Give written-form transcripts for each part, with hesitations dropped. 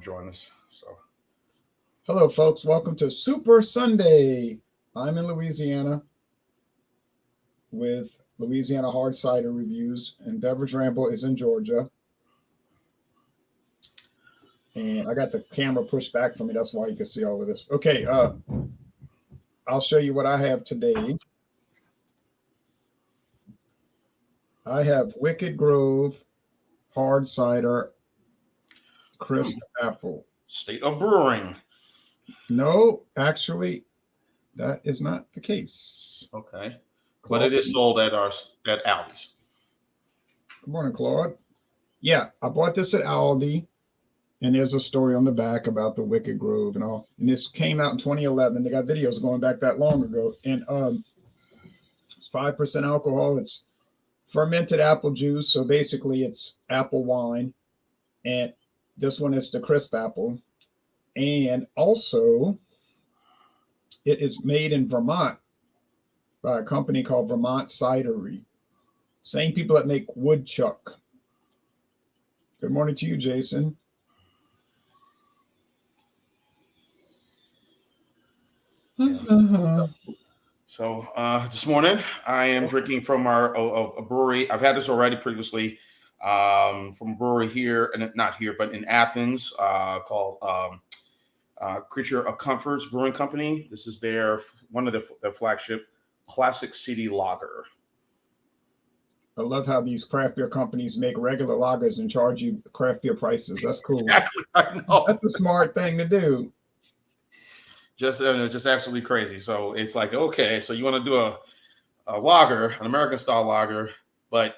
join us. So Hello, folks. Welcome to Super Sunday. I'm in Louisiana with Louisiana Hard Cider Reviews, and Beverage Ramble is in Georgia. And I got the camera pushed back from me. That's why you can see all of this. Okay, I'll show you what I have today. I have Wicked Grove Hard Cider Crisp Apple. State of Brewing. No, actually, that is not the case. Okay. But it is sold at Aldi's. Good morning, Claude. Yeah, I bought this at Aldi, and there's a story on the back about the Wicked Grove and all. And this came out in 2011. They got videos going back that long ago. And it's 5% alcohol. It's fermented apple juice. So basically, it's apple wine. And this one is the crisp apple. And also, it is made in Vermont by a company called Vermont Cidery. Same people that make Woodchuck. Good morning to you, Jason. So this morning I am drinking from a brewery. I've had this already previously from a brewery here, and not here, but in Athens, called Creature of Comforts Brewing Company. This is one of their flagship Classic City Lager. I love how these craft beer companies make regular lagers and charge you craft beer prices. That's cool. Exactly, I know. That's a smart thing to do. Just absolutely crazy. So it's like, okay, so you want to do a lager, an American style lager, but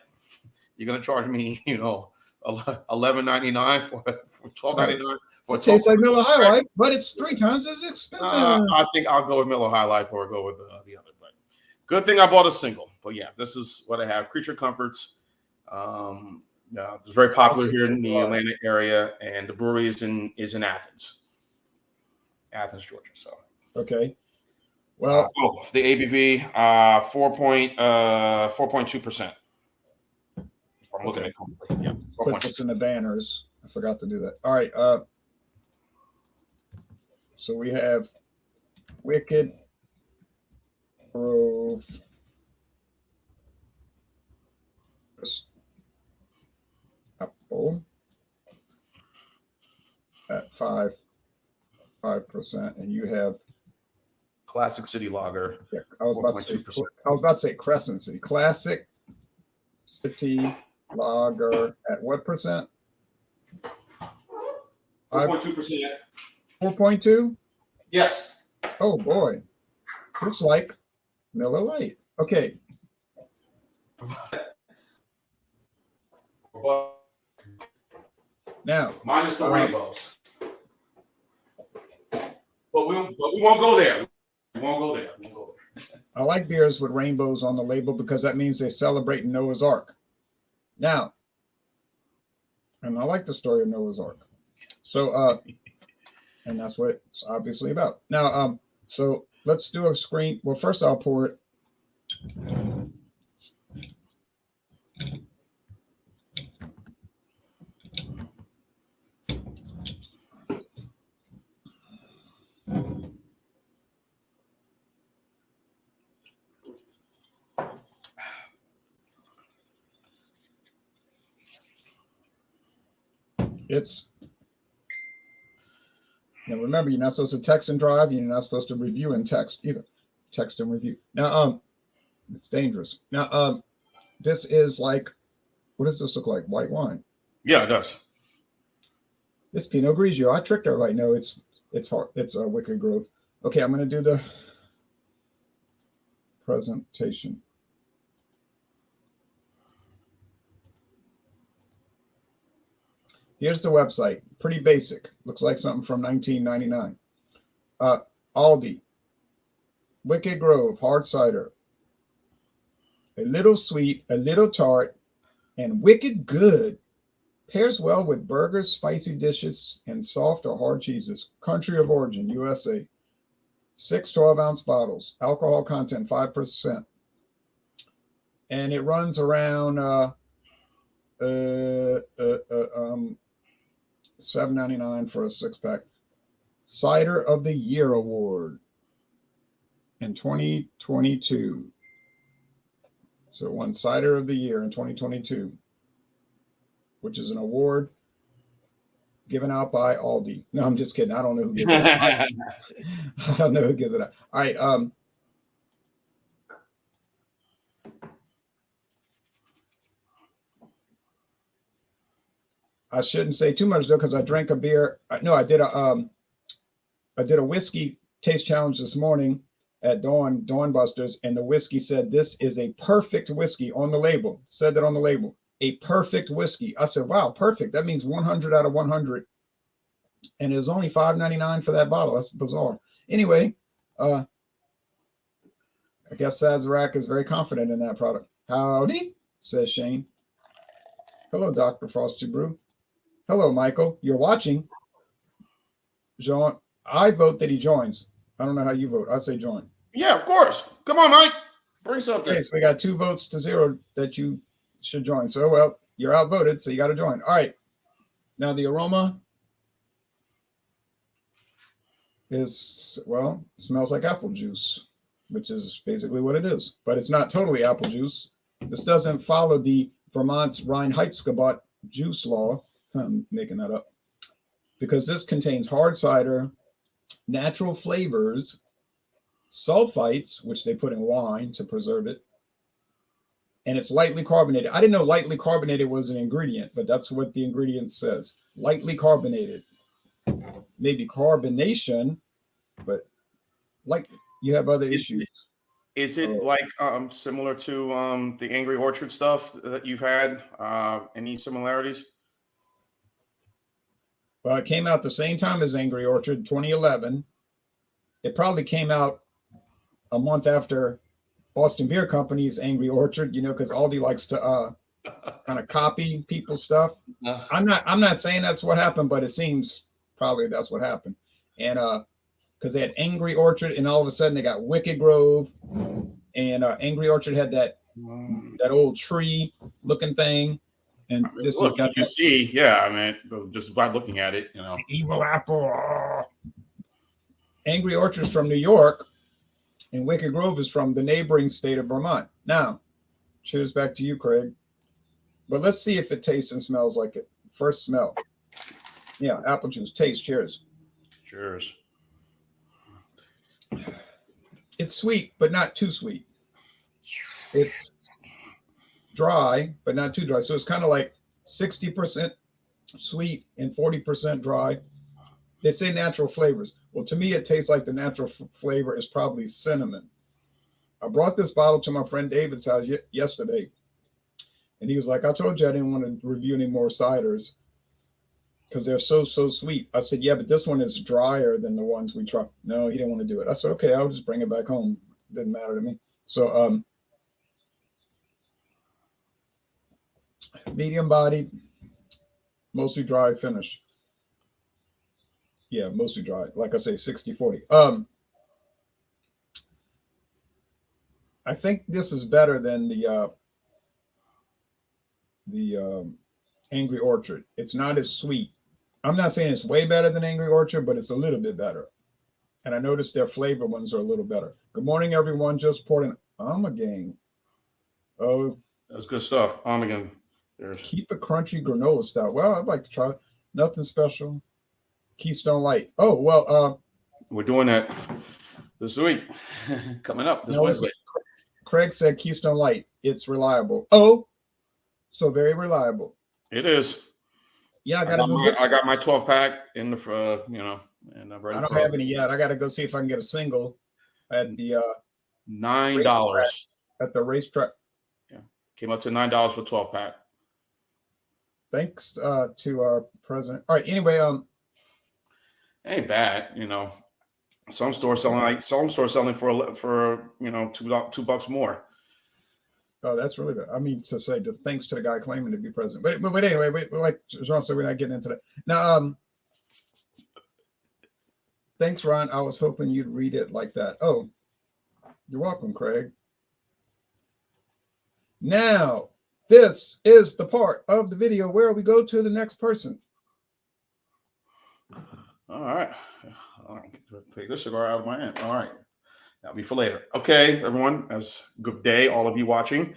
you're gonna charge me, $11.99 for $12.99 for it tastes like Miller High Life, but it's 3 times as expensive. I think I'll go with Miller High Life or go with the other. But good thing I bought a single. But yeah, this is what I have. Creature Comforts. It's very popular here in the Atlanta area, and the brewery is in Athens, Georgia. So okay. Well, the ABV 4.2%. If I'm looking at it correctly, yeah. Put this in the banners. I forgot to do that. All right. So we have Wicked Grove Apple at 5%, and you have Classic City Lager. Yeah, I was about to say Crescent City. Classic City Lager at what percent? 4.2%. 4.2? Yes. Oh boy. Looks like Miller Lite. Okay. Now, minus the rainbows. But we won't go there. We won't go there. I like beers with rainbows on the label because that means they celebrate Noah's Ark. Now, and I like the story of Noah's Ark. So, and that's what it's obviously about. Now, so let's do a screen. Well, first I'll pour it. Now remember, you're not supposed to text and drive. You're not supposed to review and text either. Text and review. Now, it's dangerous. Now, this is like, what does this look like? White wine. Yeah, it does. It's Pinot Grigio. I tricked everybody. No, it's hard. It's a Wicked Grove. Okay, I'm going to do the presentation. Here's the website. Pretty basic. Looks like something from 1999. Aldi. Wicked Grove hard cider. A little sweet, a little tart, and wicked good. Pairs well with burgers, spicy dishes, and soft or hard cheeses. Country of origin, USA. 6 12-ounce bottles. Alcohol content, 5%. And it runs around $7.99 for a 6-pack. Cider of the Year award in 2022. So it won Cider of the Year in 2022, which is an award given out by Aldi. No, I'm just kidding. I don't know who gives it out. I don't know who gives it out. All right. I shouldn't say too much though, because I drank a beer. No, I did a whiskey taste challenge this morning at Dawn Busters, and the whiskey said this is a perfect whiskey on the label. Said that on the label, a perfect whiskey. I said, wow, perfect. That means 100 out of 100, and it was only $5.99 for that bottle. That's bizarre. Anyway, I guess Sazerac is very confident in that product. Howdy, says Shane. Hello, Dr. Frosty Brew. Hello, Michael. You're watching. Jean, I vote that he joins. I don't know how you vote. I say join. Yeah, of course. Come on, Mike. Bring something. Okay, so we got 2 votes to 0 that you should join. So, well, you're outvoted, so you got to join. All right. Now, the aroma is, well, smells like apple juice, which is basically what it is. But it's not totally apple juice. This doesn't follow the Vermont's Reinheitsgebot juice law. I'm making that up. Because this contains hard cider, natural flavors, sulfites, which they put in wine to preserve it, and it's lightly carbonated. I didn't know lightly carbonated was an ingredient, but that's what the ingredient says. Lightly carbonated. Maybe carbonation, but like you have other issues. Is it like similar to the Angry Orchard stuff that you've had? Any similarities? Well, it came out the same time as Angry Orchard, 2011. It probably came out a month after Boston Beer Company's Angry Orchard, because Aldi likes to kind of copy people's stuff. I'm not saying that's what happened, but it seems probably that's what happened. And because they had Angry Orchard, and all of a sudden they got Wicked Grove, and Angry Orchard had that old tree looking thing. And this look, you see, yeah, I mean, just by looking at it, evil apple. Angry Orchard's from New York, and Wicked Grove is from the neighboring state of Vermont. Now, cheers back to you, Craig. But let's see if it tastes and smells like it. First smell. Yeah, apple juice. Taste. Cheers. Cheers. It's sweet, but not too sweet. It's dry, but not too dry. So it's kind of like 60% sweet and 40% dry. They say natural flavors. Well, to me, it tastes like the natural flavor is probably cinnamon. I brought this bottle to my friend David's house yesterday, and he was like, I told you I didn't want to review any more ciders because they're so sweet. I said, yeah, but this one is drier than the ones we tried. No, he didn't want to do it. I said, okay, I'll just bring it back home. Didn't matter to me. So, medium bodied, mostly dry finish. Yeah, mostly dry. Like I say, 60-40. I think this is better than the Angry Orchard. It's not as sweet. I'm not saying it's way better than Angry Orchard, but it's a little bit better. And I noticed their flavor ones are a little better. Good morning, everyone. Just poured an Ommegang. Oh, that's good stuff. Ommegang. Keep it crunchy granola stout. Well, I'd like to try it. Nothing special. Keystone Light. Oh, well, we're doing that this week. Coming up this Wednesday. Craig said Keystone Light. It's reliable. Oh, so very reliable. It is. Yeah, I got my 12-pack in the and I'm ready. I don't have any yet. I got to go see if I can get a single at the $9 at the racetrack. Yeah, came up to $9 for 12-pack. Thanks to our president. All right. Anyway, ain't bad, Some stores selling for $2 more. Oh, that's really good. I mean to say thanks to the guy claiming to be president. But anyway, like Jean said, we're not getting into that. Now, thanks, Ron. I was hoping you'd read it like that. Oh, you're welcome, Craig. Now, this is the part of the video where we go to the next person. All right. Take this cigar out of my hand. All right. That'll be for later. Okay, everyone. As good day, all of you watching.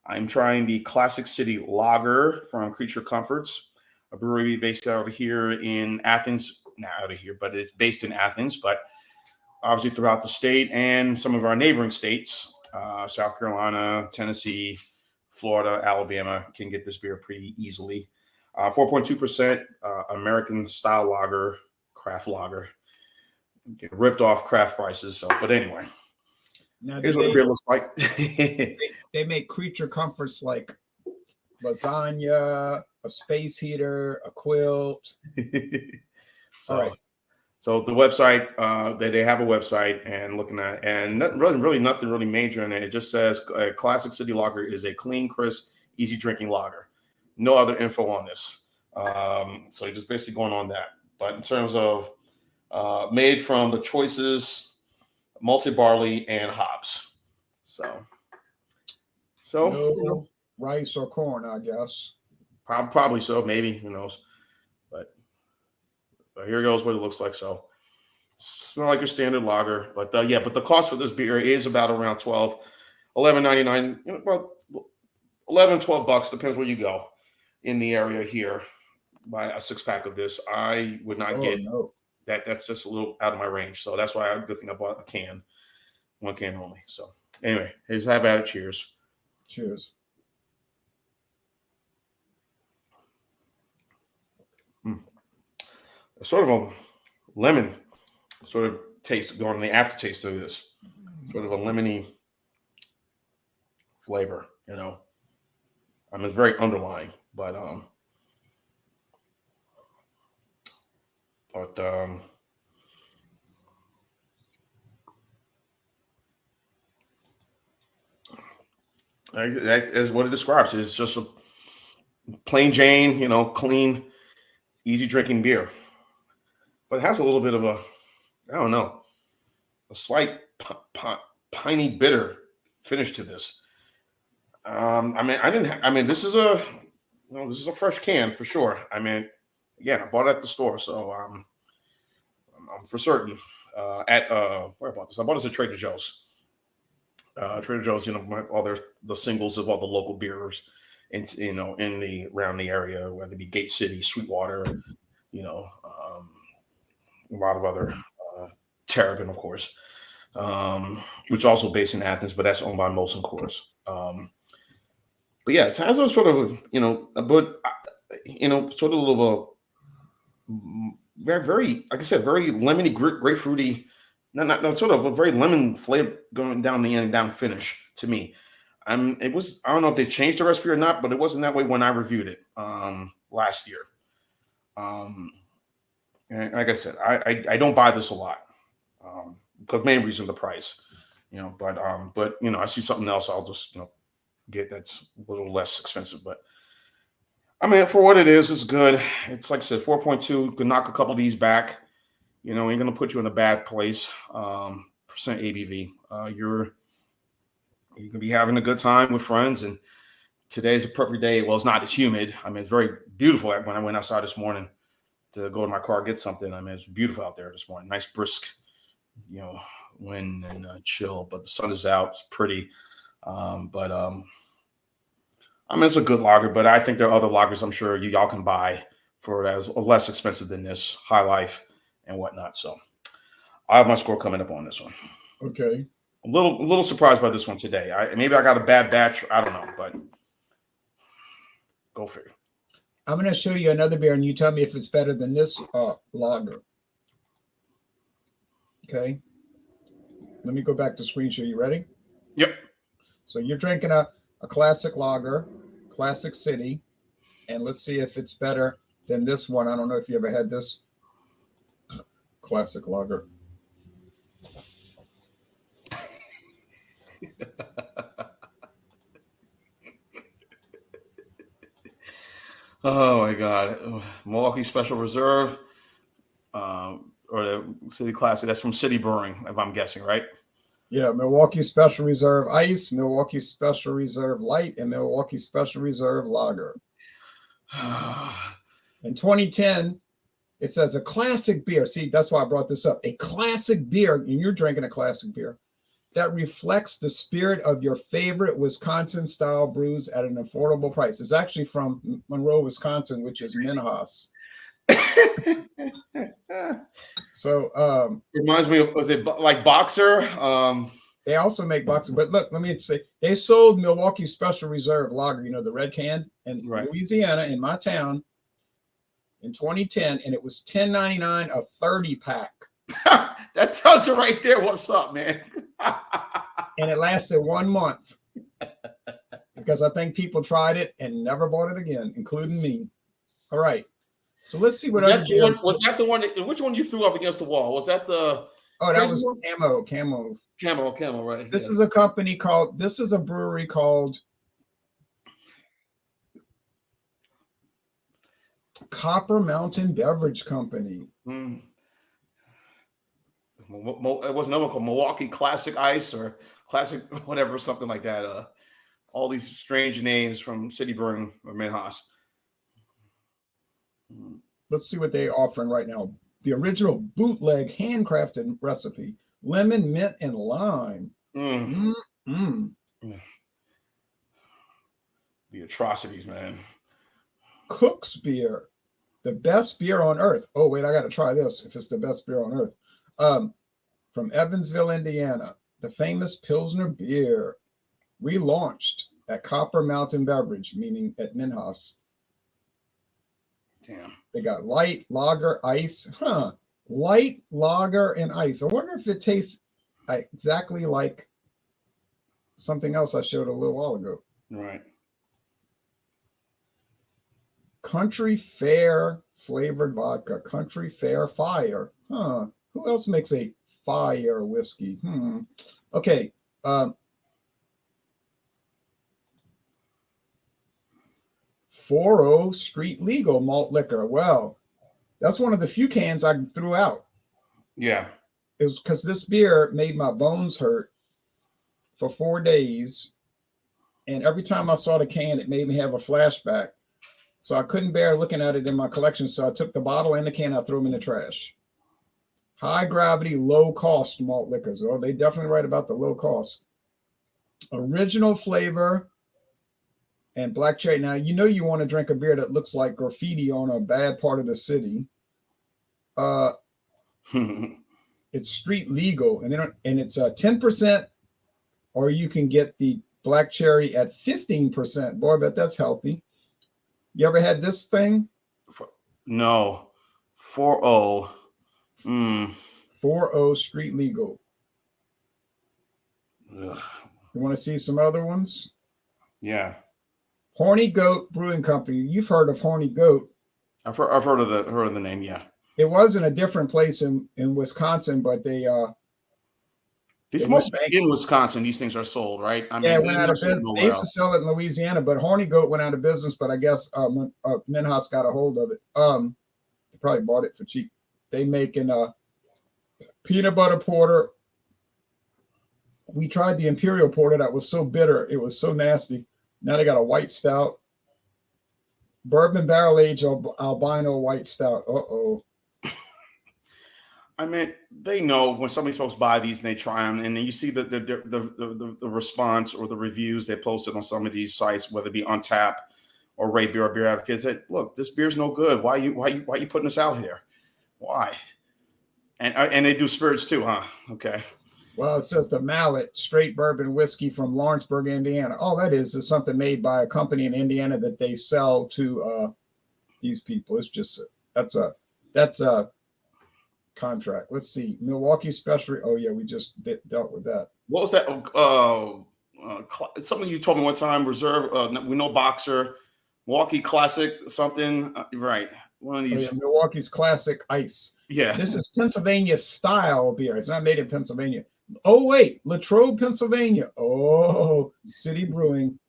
I'm trying the Classic City Lager from Creature Comforts, a brewery based out of here in Athens. Not out of here, but it's based in Athens, but obviously throughout the state and some of our neighboring states, South Carolina, Tennessee, Florida, Alabama, can get this beer pretty easily. 4.2% American style lager, craft lager. Get ripped off craft prices. So, but anyway, Now, here's what the beer looks like. they make Creature Comforts like lasagna, a space heater, a quilt. So, All right. So the website, they have a website, and looking at, and nothing really major in it. It just says Classic City Lager is a clean, crisp, easy drinking lager. No other info on this. So you're just basically going on that. But in terms of made from the choices, malted barley and hops. So No rice or corn, I guess. probably so, maybe, who knows. But here goes what it looks like. So, smell like your standard lager, but yeah. But the cost for this beer is about around $11.99. Well, $11-12 depends where you go in the area here. Buy a 6-pack of this. I would not get that. That's just a little out of my range. So that's why good thing I bought a can, 1 can only. So anyway, here's have at it. Cheers. Cheers. Sort of a lemon sort of taste going on the aftertaste of this. Sort of a lemony flavor, you know. I mean, it's very underlying, but that is what it describes. It's just a plain Jane, you know, clean, easy drinking beer. But it has a little bit of a, I don't know, a slight piney bitter finish to this. This is a fresh can for sure. I mean, again, I bought it at the store, so I'm for certain where I bought this. I bought this at Trader Joe's. Trader Joe's, you know, all the singles of all the local beers, in around the area, whether it be Gate City, Sweetwater, you know, a lot of other Terrapin, of course, which is also based in Athens, but that's owned by Molson Coors. But yeah, it has a sort of, you know, sort of a little, very, very, like I said, very lemony, grapefruity, sort of a very lemon flavor going down the end and down finish to me. I don't know if they changed the recipe or not, but it wasn't that way when I reviewed it last year. And like I said, I don't buy this a lot because main reason the price, you know. But you know, I see something else, I'll just, you know, get that's a little less expensive. But I mean, for what it is, it's good. It's like I said, 4.2. Could knock a couple of these back. You know, ain't gonna put you in a bad place. Percent ABV. You can be having a good time with friends, and today's a perfect day. Well, it's not as humid. I mean, it's very beautiful. When I went outside this morning to go to my car, get something, I mean, it's beautiful out there this morning. Nice brisk, you know, wind and chill, but the sun is out. It's pretty. I mean, it's a good lager, but I think there are other lagers I'm sure y'all can buy for as less expensive than this, High Life and whatnot. So I have my score coming up on this one. Okay. A little surprised by this one today. Maybe I got a bad batch. I don't know, but go figure. I'm going to show you another beer, and you tell me if it's better than this lager. Okay. Let me go back to screen share. You ready? Yep. So you're drinking a classic lager, Classic City, and let's see if it's better than this one. I don't know if you ever had this classic lager. Oh my God. Milwaukee Special Reserve, or the City Classic. That's from City Brewing, if I'm guessing, right? Yeah, Milwaukee Special Reserve Ice, Milwaukee Special Reserve Light, and Milwaukee Special Reserve Lager. In 2010, It says a classic beer. See, that's why I brought this up. A classic beer, and you're drinking a classic beer that reflects the spirit of your favorite Wisconsin style brews at an affordable price. It's actually from Monroe, Wisconsin, which is Minhas. So reminds me of, was it like Boxer? They also make boxing, but look, let me say they sold Milwaukee Special Reserve Lager, the red can, in Louisiana, in my town, in 2010, and it was $10.99 a 30-pack. That tells you right there what's up, man. And it lasted 1 month because I think people tried it and never bought it again, including me. All right, so let's see what was that the one? Which one you threw up against the wall? Was that the? Oh, that was Camo. Camo, right? This is a company called. This is a brewery called Copper Mountain Beverage Company. Mm. It was another one called Milwaukee Classic Ice or Classic whatever, something like that. All these strange names from City Brewing or Minhas. Let's see what they're offering right now. The original bootleg handcrafted recipe: lemon, mint, and lime. The atrocities, man. Cook's beer, the best beer on earth. Oh wait, I got to try this. If it's the best beer on earth, from Evansville, Indiana, the famous Pilsner beer, relaunched at Copper Mountain Beverage, meaning at Minhas. Damn. They got light, lager, ice. Light, lager, and ice. I wonder if it tastes exactly like something else I showed a little while ago. Right. Country Fair flavored vodka. Country Fair Fire. Who else makes a fire whiskey? Okay. 40 Street Legal malt liquor. Well, that's one of the few cans I threw out. Yeah. It was because this beer made my bones hurt for 4 days. And every time I saw the can, it made me have a flashback. So I couldn't bear looking at it in my collection. So I took the bottle and the can, I threw them in the trash. High gravity, low cost malt liquors. Oh, they definitely write about the low cost. Original flavor and black cherry. Now, you want to drink a beer that looks like graffiti on a bad part of the city. It's street legal, and it's 10%, or you can get the black cherry at 15%. Boy, I bet that's healthy. You ever had this thing? No. 4-0. 4-0 street legal. Ugh. You want to see some other ones? Yeah. Horny Goat Brewing Company. You've heard of Horny Goat. I've heard of the name, yeah. It was in a different place in Wisconsin, but these must be in Wisconsin. These things are sold, right? I mean, it went out of business. They used to sell it in Louisiana, but Horny Goat went out of business. But I guess Minhas got a hold of it. They probably bought it for cheap. They making peanut butter porter. We tried the imperial porter that was so bitter, it was so nasty. Now they got a white stout, bourbon barrel aged albino white stout. I mean, they know when somebody's supposed to buy these and they try them, and then you see the response or the reviews they posted on some of these sites, whether it be on Tap or Rate Beer or Beer Advocate. Said, look, this beer's no good. Why you putting this out here? Why? And they do spirits too, huh? Okay. Well, it says the Mallet straight bourbon whiskey from Lawrenceburg, Indiana. All that is something made by a company in Indiana that they sell to these people. It's just that's a contract. Let's see, Milwaukee Special. Oh yeah, we just dealt with that. What was that? Something you told me one time. Reserve. We know Boxer, Milwaukee Classic, something. Right. One of these. Milwaukee's Classic Ice. Yeah. This is Pennsylvania style beer. It's not made in Pennsylvania. Oh, wait. Latrobe, Pennsylvania. Oh, City Brewing.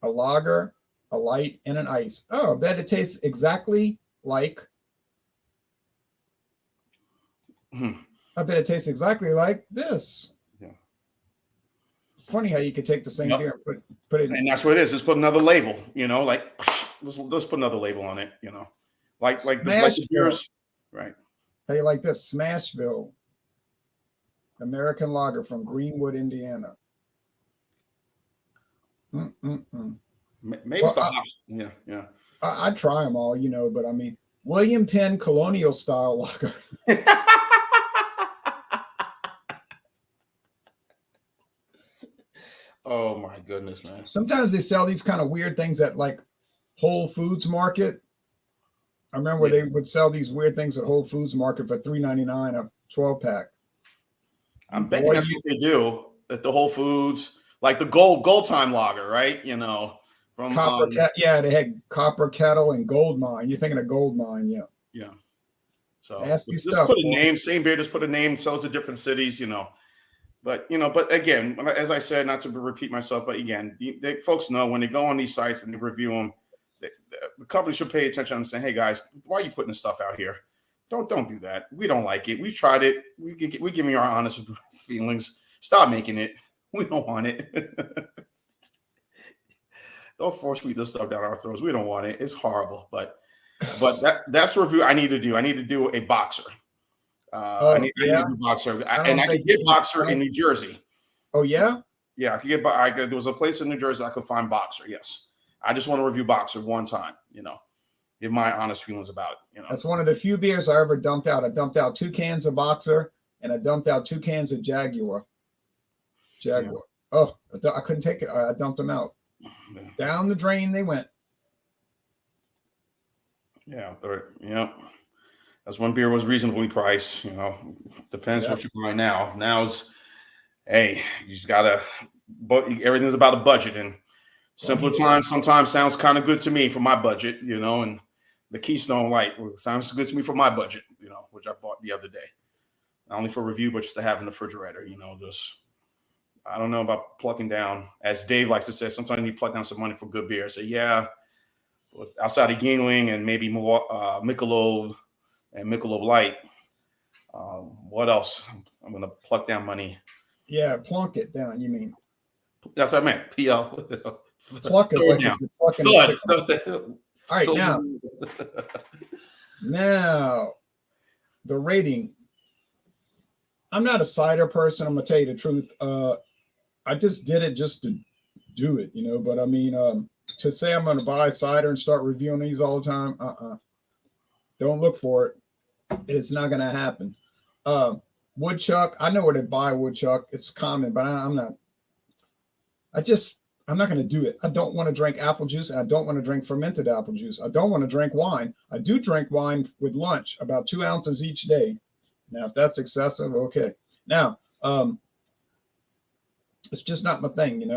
A lager, a light, and an ice. Oh, I bet it tastes exactly like. I bet it tastes exactly like this. Yeah. Funny how you could take the same beer and put it in. And that's what it is. Let's put another label, like let's put another label on it, like the Smashville. beers, right? How you like this? Smashville American Lager from Greenwood, Indiana. Mm-mm-mm. Maybe Well, it's the hops. Yeah. I try them all, but I mean, William Penn Colonial Style Lager. Oh my goodness, man. Sometimes they sell these kind of weird things at like Whole Foods Market. I remember they would sell these weird things at Whole Foods Market for $3.99 a 12-pack. I'm betting that's what they do at the Whole Foods, like the gold time lager, right? From yeah, they had Copper Kettle and Gold Mine. You're thinking of Gold Mine, yeah. Yeah. So nasty just stuff, put a name, same beer, just put a name, sells to different cities, But but again, as I said, not to repeat myself, but again, folks know when they go on these sites and they review them, the company should pay attention and say, "Hey guys, why are you putting this stuff out here? Don't do that. We don't like it. We've tried it. We give you our honest feelings. Stop making it. We don't want it. Don't force feed this stuff down our throats. We don't want it. It's horrible." But that's the review I need to do. I need to do a Boxer. I need to do Boxer, and I could get Boxer in New Jersey. Oh yeah, yeah. I could get. There was a place in New Jersey I could find Boxer. Yes, I just want to review Boxer one time. Give my honest feelings about it. That's one of the few beers I ever dumped out. I dumped out 2 cans of Boxer, and I dumped out 2 cans of Jaguar. Yeah. Oh, I couldn't take it. I dumped them out. Yeah. Down the drain they went. Yeah. That's when beer was reasonably priced. Depends what you buy now. Now's, hey, you just gotta. But everything's about a budget, and simpler times sometimes sounds kind of good to me for my budget. And the Keystone Light sounds good to me for my budget. Which I bought the other day, not only for review but just to have in the refrigerator. Just I don't know about plucking down, as Dave likes to say. Sometimes you pluck down some money for good beer. So yeah, outside of Yuengling and maybe more Michelob. And Michelob Light. What else? I'm going to pluck down money. Yeah, plunk it down. You mean? That's what I meant. PL. Pluck is like down. All right, now the rating. I'm not a cider person. I'm gonna tell you the truth. I just did it just to do it, But I mean, to say I'm going to buy cider and start reviewing these all the time, don't look for it. It's not going to happen. Woodchuck, I know where to buy Woodchuck. It's common, but I'm not going to do it. I don't want to drink apple juice, and I don't want to drink fermented apple juice. I don't want to drink wine. I do drink wine with lunch, about 2 ounces each day. Now, if that's excessive, okay. Now, it's just not my thing,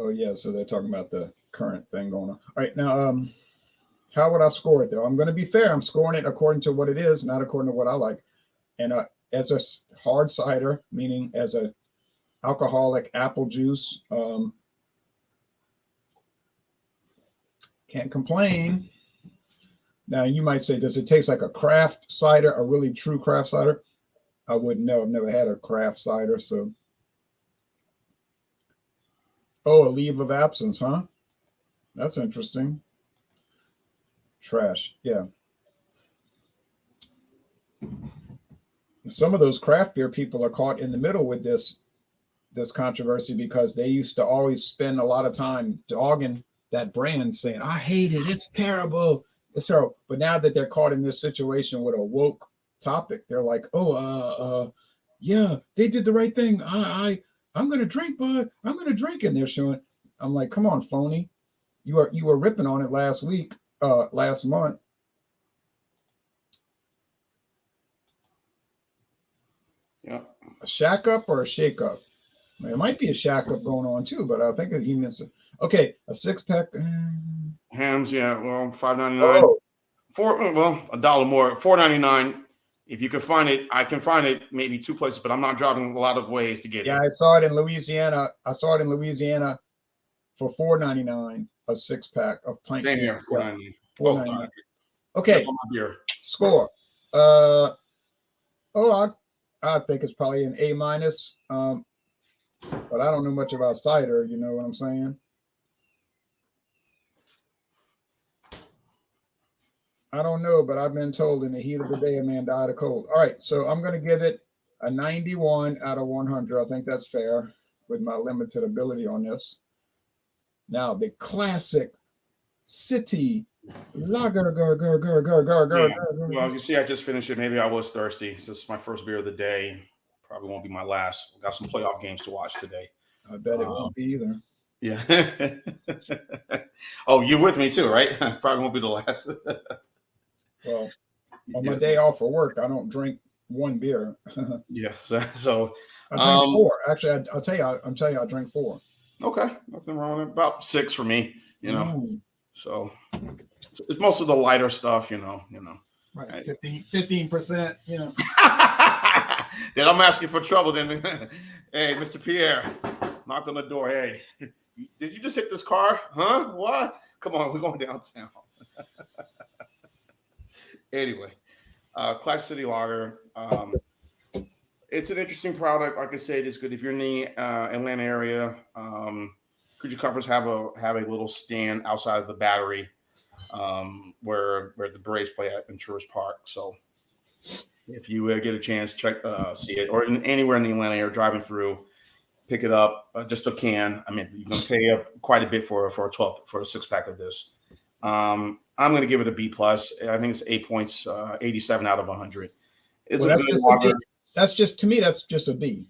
Oh yeah, so they're talking about the current thing going on. All right, now how would I score it though? I'm going to be fair. I'm scoring it according to what it is, not according to what I like. And as a hard cider, meaning as a alcoholic apple juice, can't complain. Now you might say, does it taste like a craft cider, a really true craft cider? I wouldn't know. I've never had a craft cider, so. Oh, a leave of absence, huh? That's interesting. Trash, yeah. Some of those craft beer people are caught in the middle with this controversy because they used to always spend a lot of time dogging that brand, saying, "I hate it. It's terrible. It's terrible." But now that they're caught in this situation with a woke topic, they're like, "Oh, yeah, they did the right thing. I'm going to drink, but I'm going to drink." And they're showing, I'm like, come on, phony. You were ripping on it last month. Yeah. A shack up or a shake up? It might be a shack up going on too, but I think he means it. Okay, a 6-pack. Hams, yeah, well, $5.99. Oh. $1 more, $4.99. If you can find it, I can find it maybe 2 places, but I'm not driving a lot of ways to get it. Yeah, I saw it in Louisiana. For $4.99, a 6-pack of pint. Same here, $4.99. $4.99. Okay, score. I think it's probably an A-. but I don't know much about cider. You know what I'm saying? I don't know, but I've been told in the heat of the day, a man died of cold. All right, so I'm going to give it a 91 out of 100. I think that's fair with my limited ability on this. Now, the classic city lager. Yeah. Well, you see, I just finished it. Maybe I was thirsty. This is my first beer of the day. Probably won't be my last. Got some playoff games to watch today. I bet it won't be either. Yeah. Oh, you're with me too, right? Probably won't be the last. Well, on my day off for work, I don't drink one beer. Yeah. So I drink four. Actually, I'm telling you, I drink four. Okay, nothing wrong with it. About 6 for me, you know. So it's most of the lighter stuff, you know. Right, 15%, you know. Then I'm asking for trouble. Then, hey, Mr. Pierre, knock on the door. Hey, did you just hit this car? Huh? What? Come on, we're going downtown. Anyway, Class City Lager. It's an interesting product. Like I said, it's good if you're in the Atlanta area. Coogee Comforts have a little stand outside of the Battery, where the Braves play at Ventura Park. So if you get a chance, see it, or anywhere in the Atlanta area, driving through, pick it up. Just a can. I mean, you're gonna pay quite a bit for a 6-pack of this. I'm gonna give it a B plus. I think it's 8 points, 87 out of 100. It's a good lager. That's just, to me, that's just a B.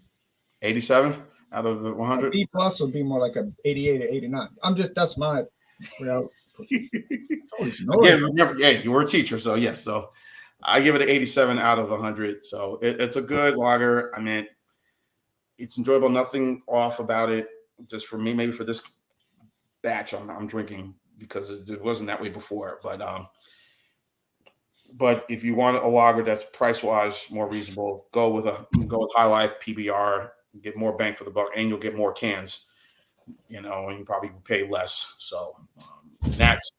87 out of 100. B plus would be more like a 88 or 89. That's my. Well, again, remember, you were a teacher, so yes. So I give it an 87 out of 100. So it's a good lager. I mean, it's enjoyable. Nothing off about it. Just for me, maybe for this batch, I'm drinking because it wasn't that way before. But if you want a lager that's price wise more reasonable, go with High Life PBR. Get more bang for the buck, and you'll get more cans. And you probably pay less. So that's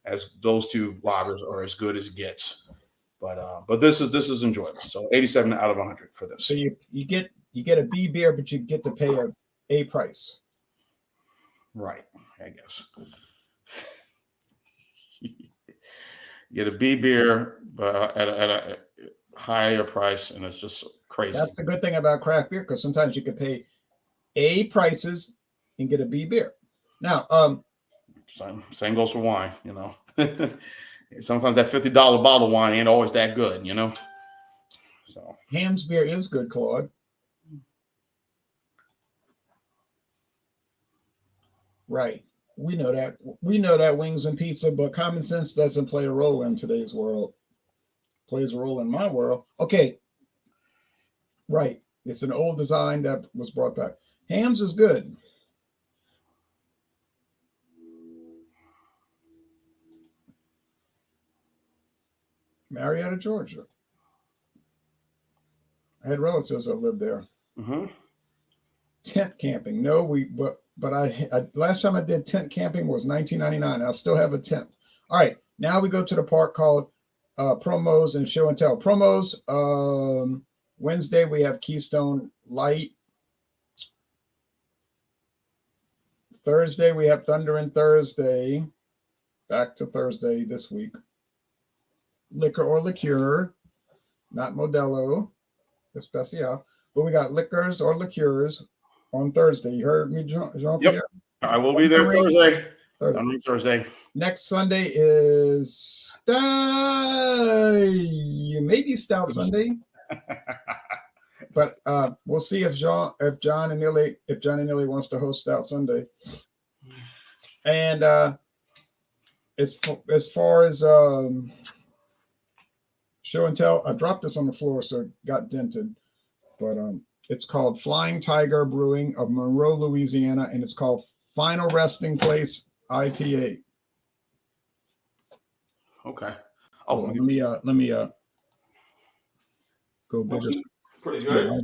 as those two lagers are as good as it gets. But this is enjoyable. So 87 out of 100 for this. So you get a B beer, but you get to pay a price. Right, I guess. You get a B beer, but at a higher price, and it's just crazy. That's the good thing about craft beer, because sometimes you could pay A prices and get a B beer. Now, same goes for wine. Sometimes that $50 bottle of wine ain't always that good. So Hamm's beer is good, Claude. Right. We know that. We know that wings and pizza, but common sense doesn't play a role in today's world. Plays a role in my world. Okay. Right. It's an old design that was brought back. Hamm's is good. Marietta, Georgia. I had relatives that lived there. Mm-hmm. Tent camping. No, but I last time I did tent camping was 1999. I still have a tent. All right, now we go to the part called promos and show and tell. Promos. Wednesday we have Keystone Light. Thursday we have Thunder and Thursday. Back to Thursday this week. Liquor or liqueur, not Modelo, Especial. But we got liquors or liqueurs on Thursday. You heard me, Jean-Pierre? Yep. I will be there Thursday. Next Sunday is maybe Stout Sunday. But we'll see if John and Nilly wants to host Stout Sunday. And as far as show and tell, I dropped this on the floor, so it got dented. But it's called Flying Tiger Brewing of Monroe, Louisiana, and it's called Final Resting Place IPA. Okay. Oh, let me go bigger. Pretty good.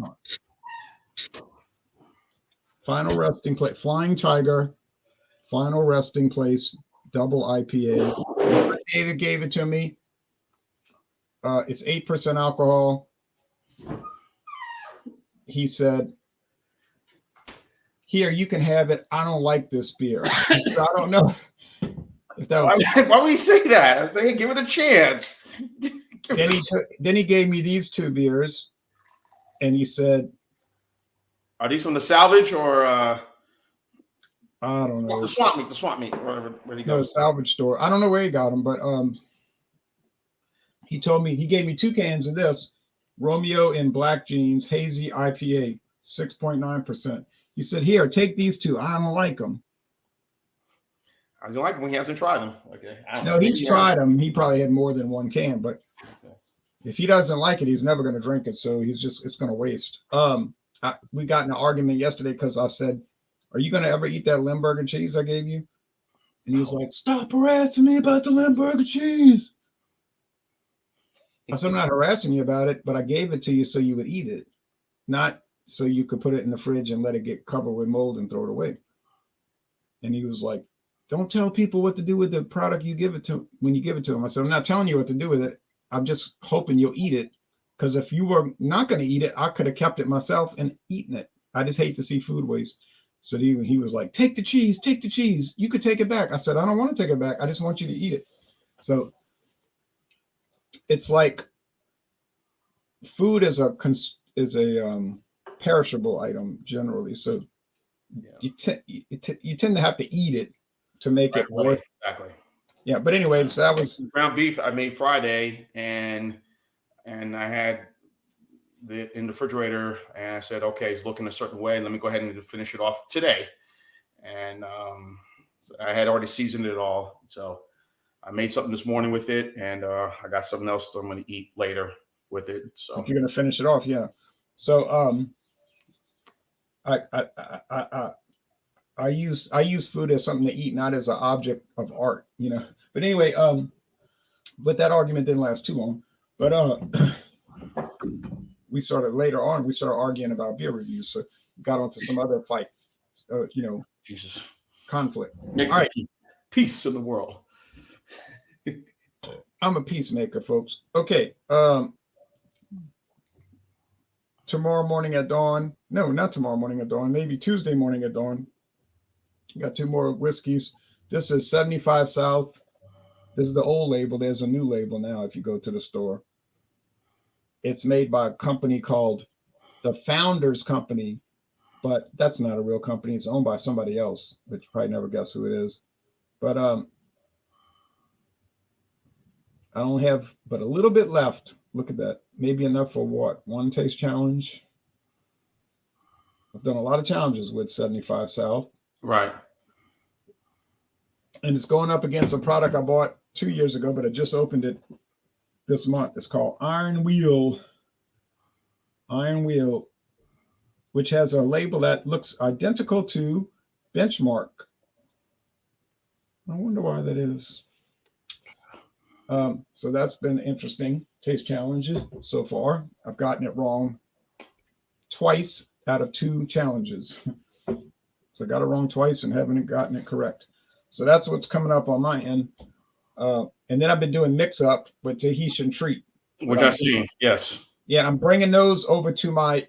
Final Resting Place, Flying Tiger, Final Resting Place, double IPA. David gave it to me. It's 8% alcohol. He said here, you can have it. I don't like this beer. So I don't know if that was. Why would he say that? I was like, hey, give it a chance. Then he gave me these two beers, and he said, "Are these from the salvage or I don't know, the swamp meet, wherever where he no goes?" salvage store. I don't know where he got them, but he told me he gave me 2 cans of this Romeo in Black Jeans Hazy IPA, 6.9%. He said, "Here, take these 2. I don't like them." I don't like him when he hasn't tried them. Okay, I don't No, know. he's tried them. He probably had more than 1 can, but if he doesn't like it, he's never going to drink it. So it's going to waste. We got in an argument yesterday because I said, "Are you going to ever eat that Limburger cheese I gave you?" And he was like, "Stop harassing me about the Limburger cheese." I said, "I'm not harassing you about it, but I gave it to you so you would eat it, not so you could put it in the fridge and let it get covered with mold and throw it away." And he was like, "Don't tell people what to do with the product you give it to when you give it to them." I said, "I'm not telling you what to do with it. I'm just hoping you'll eat it. Because if you were not going to eat it, I could have kept it myself and eaten it. I just hate to see food waste." So he was like, "Take the cheese, take the cheese. You could take it back." I said, "I don't want to take it back. I just want you to eat it." So it's like food is a perishable item generally. So you tend to have to eat it to make it worth. Exactly. Yeah, but anyway, so that was ground beef I made Friday, and I had it in the refrigerator, and I said, okay, it's looking a certain way. Let me go ahead and finish it off today. And so I had already seasoned it all, so I made something this morning with it, and I got something else that I'm going to eat later with it. So if you're going to finish it off, yeah. So I use food as something to eat, not as an object of art, you know. But anyway, but that argument didn't last too long. But we started later on. We started arguing about beer reviews, so got onto some other fight, you know, Jesus, conflict. Make All right, peace in the world. I'm a peacemaker, folks. Okay, tomorrow morning at dawn. No, not tomorrow morning at dawn. Maybe Tuesday morning at dawn. Got 2 more whiskeys. This is 75 South. This is the old label. There's a new label now if you go to the store. It's made by a company called the Founders Company, but that's not a real company. It's owned by somebody else, but you probably never guess who it is. But I don't have but a little bit left. Look at that. Maybe enough for what? 1 taste challenge. I've done a lot of challenges with 75 South. Right. And it's going up against a product I bought 2 years ago, but I just opened it this month. It's called Iron Wheel, which has a label that looks identical to Benchmark. I wonder why that is. So that's been interesting. Taste challenges so far. I've gotten it wrong twice out of 2 challenges. So I got it wrong twice and haven't gotten it correct. So that's what's coming up on my end. And then I've been doing mix up with Tahitian Treat. Which I see, yes. Yeah, I'm bringing those over to my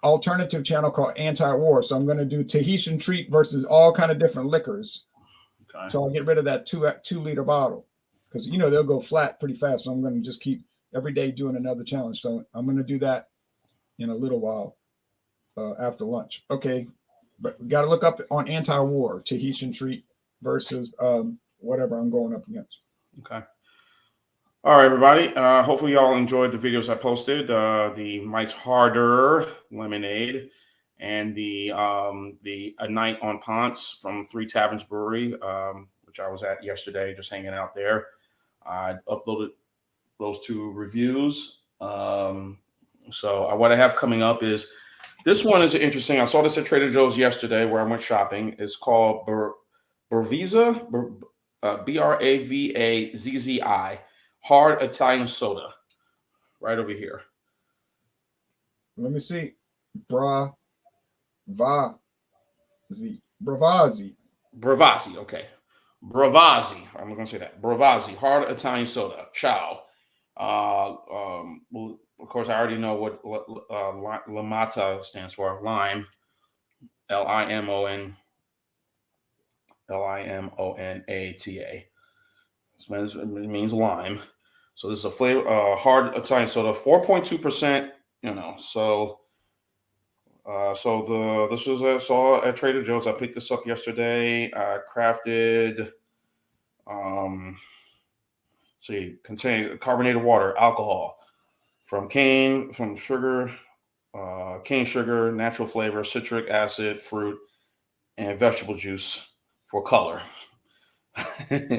alternative channel called Anti-War. So I'm going to do Tahitian Treat versus all kind of different liquors. Okay. So I'll get rid of that 2-liter bottle because, you know, they'll go flat pretty fast. So I'm going to just keep every day doing another challenge. So I'm going to do that in a little while after lunch. Okay. But we got to look up on Anti-War, Tahitian Treat versus whatever I'm going up against. Okay. All right, everybody. Hopefully y'all enjoyed the videos I posted. The Mike's Harder lemonade and the A Night on Ponce from 3 Taverns Brewery, which I was at yesterday, just hanging out there. I uploaded those 2 reviews. So what I have coming up is this one is interesting. I saw this at Trader Joe's yesterday where I went shopping. It's called Bravazzi, Bravazzi, hard Italian soda, right over here. Let me see. Bravazzi. Okay. Bravazzi. I'm going to say that. Bravazzi, hard Italian soda. Ciao. Well, of course, I already know what Lamata stands for. Lime. Limonata. It means lime. So this is a flavor, hard Italian soda, 4.2%. This was I saw at Trader Joe's. I picked this up yesterday. I crafted, contain carbonated water, alcohol from cane sugar, natural flavor, citric acid, fruit, and vegetable juice for color.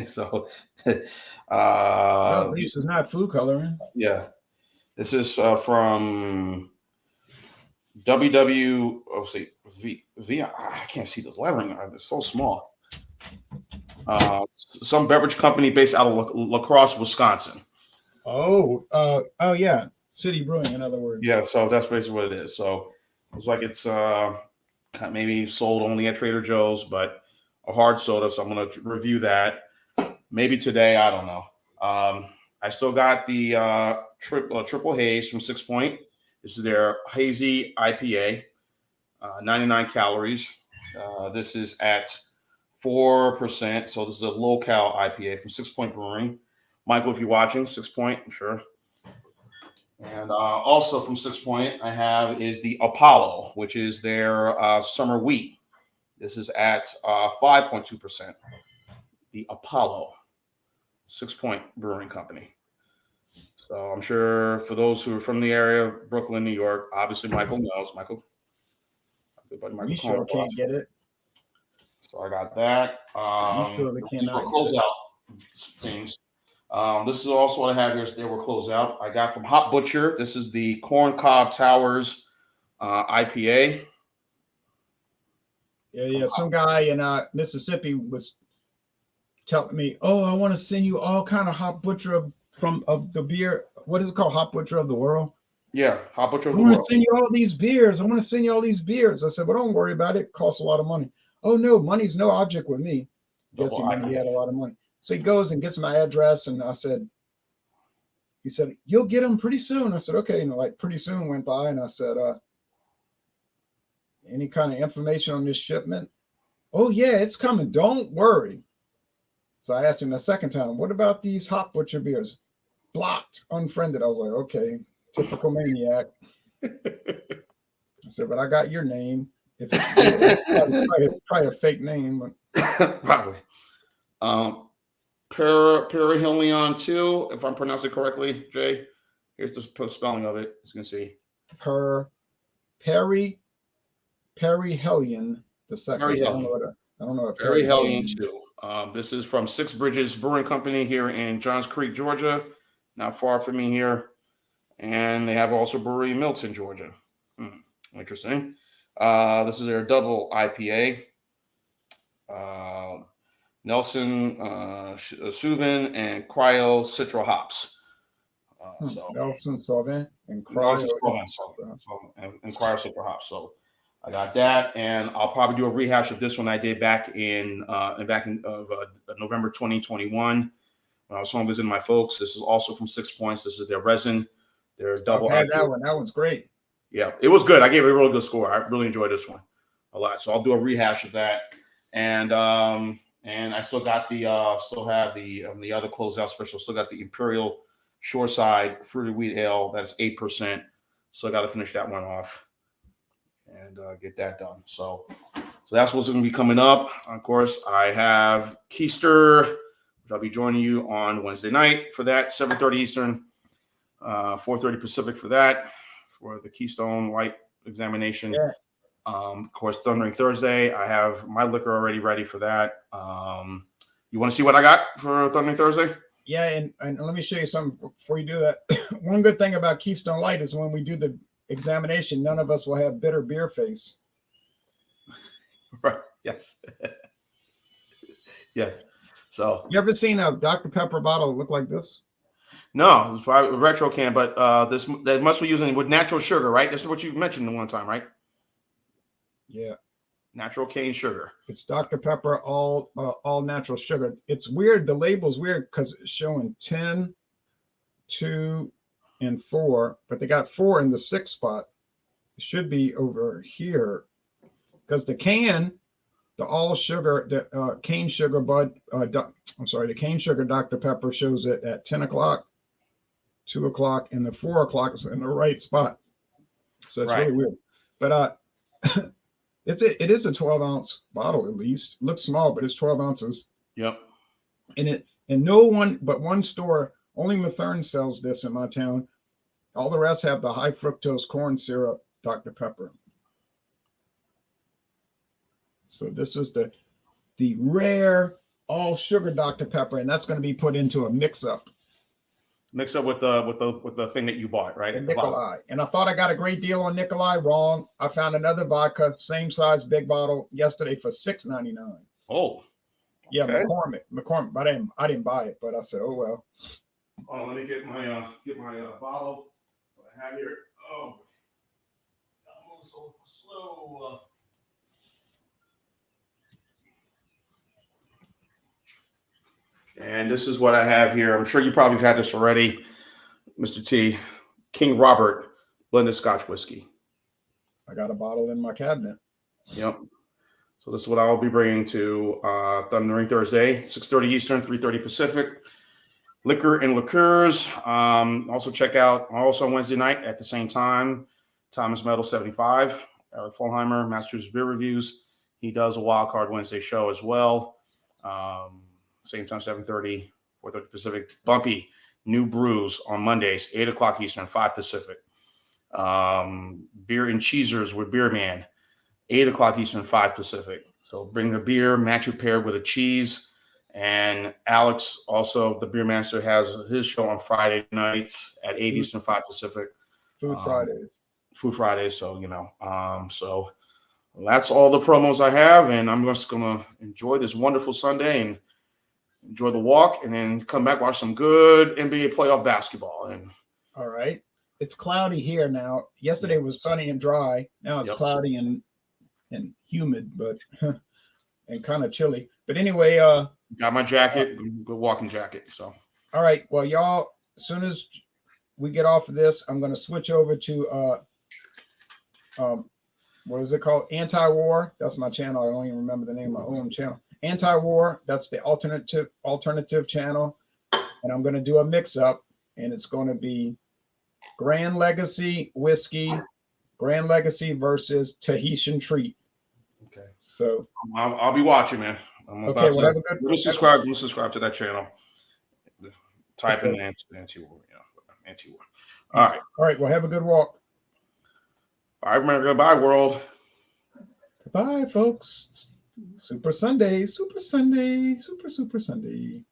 So, Well, at least it's not food coloring. yeah, this is from WW. Oh, see, V. I can't see the lettering. It's so small. Some beverage company based out of La Crosse, Wisconsin. Oh, yeah, City Brewing, in other words. Yeah, so that's basically what it is. So it's like it's maybe sold only at Trader Joe's, but a hard soda. So I'm going to review that maybe today. I don't know. I still got the Triple Haze from 6 Point. This is their hazy IPA, 99 calories. This is at 4%. So this is a low cal IPA from 6 Point Brewing. Michael, if you're watching, 6 Point, I'm sure. And also from 6 Point, I have is the Apollo, which is their summer wheat. This is at 5.2%. The Apollo, 6 Point Brewing Company. So I'm sure for those who are from the area, Brooklyn, New York, obviously Michael knows. Michael, good buddy Michael. You sure can't get it. So I got that. Sure These were closeout things. This is also what I have here. They were closeout. I got from Hop Butcher. This is the Corn Cob Towers IPA. Yeah. Some guy in Mississippi was telling me, "Oh, I want to send you all kind of Hop Butcher of the beer. What is it called? Hop Butcher of the World." Yeah, Hop Butcher of the World. I want to send you all these beers. I said, "Well, don't worry about it. It costs a lot of money." "Oh no, money's no object with me." Guess he meant he had a lot of money. So he goes and gets my address, and he said, "You'll get them pretty soon." I said, "Okay." Pretty soon went by, and I said, "Any kind of information on this shipment?" "Oh yeah, it's coming. Don't worry." So I asked him the second time, "What about these Hop Butcher beers?" "Blocked, unfriended." I was like, "Okay, typical maniac." I said, "But I got your name. If it's probably a fake name." Probably. Perihelion 2, if I'm pronouncing it correctly, Jay. Here's the spelling of it, as you can see. Perihelion the second. I don't know what Perihelion 2. This is from Six Bridges Brewing Company here in Johns Creek, Georgia, not far from me here. And they have also a brewery in Milton, Georgia. Interesting. This is their double IPA. Nelson Sauvin and Cryo Citra hops. Nelson Sauvin and Cryo Citra hops. So I got that, and I'll probably do a rehash of this one I did back in November 2021 when I was home visiting my folks. This is also from 6 Points. This is their resin. Their double. I've had that one. That one's great. Yeah, it was good. I gave it a really good score. I really enjoyed this one a lot. So I'll do a rehash of that, and I still got the the other closeout special. Still got the Imperial Shoreside Fruited Wheat Ale. That's 8%. So I got to finish that one off and get that done. So that's what's going to be coming up. Of course, I have Keister, which I'll be joining you on Wednesday night for that, 7:30 Eastern, 4:30 Pacific for that, for the Keystone Light examination. Yeah. Of course, Thundering Thursday. I have my liquor already ready for that. You want to see what I got for Thundering Thursday? Yeah, and let me show you something before you do that. One good thing about Keystone Light is when we do the examination, none of us will have bitter beer face. Right. Yes. Yes. So you ever seen a Dr. Pepper bottle look like this? No, it's probably a retro can, but they must be using it with natural sugar, right? This is what you mentioned the one time, right? Yeah. Natural cane sugar. It's Dr. Pepper, all natural sugar. It's weird. The label's weird because it's showing 10, 2, and 4, but they got 4 in the 6 spot. It should be over here. because the cane sugar bud, the cane sugar Dr. Pepper shows it at 10 o'clock, 2 o'clock, and the 4 o'clock is in the right spot. So it's really weird. But it is a 12-ounce bottle at least. It looks small, but it's 12 ounces. Yep. And no one but one store, only Mathern sells this in my town. All the rest have the high fructose corn syrup Dr. Pepper. So this is the rare all sugar Dr. Pepper, and that's going to be put into a mix-up. Mix up with the thing that you bought, right? And Nikolai. And I thought I got a great deal on Nikolai. Wrong. I found another vodka, same size, big bottle, yesterday for $6.99. Oh. Yeah, okay. McCormick. But I didn't buy it, but I said, oh well. Oh, let me get my bottle. What I have here. Oh, I'm moving so slow. And this is what I have here. I'm sure you probably have had this already, Mr. T. King Robert blended Scotch whiskey. I got a bottle in my cabinet. Yep. So this is what I'll be bringing to Thundering Thursday, 6:30 Eastern, 3:30 Pacific. Liquor and liqueurs. Also check out also Wednesday night at the same time, Thomas Meadow 75, Eric Fulheimer, Massachusetts Beer Reviews. He does a Wild Card Wednesday show as well. Same time, 7:30, 4:30 Pacific. Bumpy New Brews on Mondays, 8 o'clock Eastern, 5 Pacific. Beer and Cheesers with Beer Man, 8 o'clock Eastern, 5 Pacific. So bring a beer, match it paired with a cheese. And Alex, also the Beer Master, has his show on Friday nights at 8 Eastern, 5 Pacific. Food Fridays. So, so that's all the promos I have. And I'm just going to enjoy this wonderful Sunday and enjoy the walk and then come back, watch some good NBA playoff basketball. And all right. It's cloudy here now. Yesterday was sunny and dry. Now it's cloudy and humid, but and kind of chilly. But anyway, got my jacket, good walking jacket. So all right. Well, y'all, as soon as we get off of this, I'm gonna switch over to what is it called? Anti-War. That's my channel. I don't even remember the name of my own channel. Anti-War. That's the alternative channel. And I'm gonna do a mix-up, and it's gonna be Grand Legacy whiskey, Grand Legacy versus Tahitian Treat. Okay. So I'll be watching, man. I'm about to let me subscribe to that channel. Type in Anti-War. Anti-War. All right. Well, have a good walk. Bye, America. Goodbye, world. Goodbye, folks. Super Sunday. Super Sunday. Super Sunday.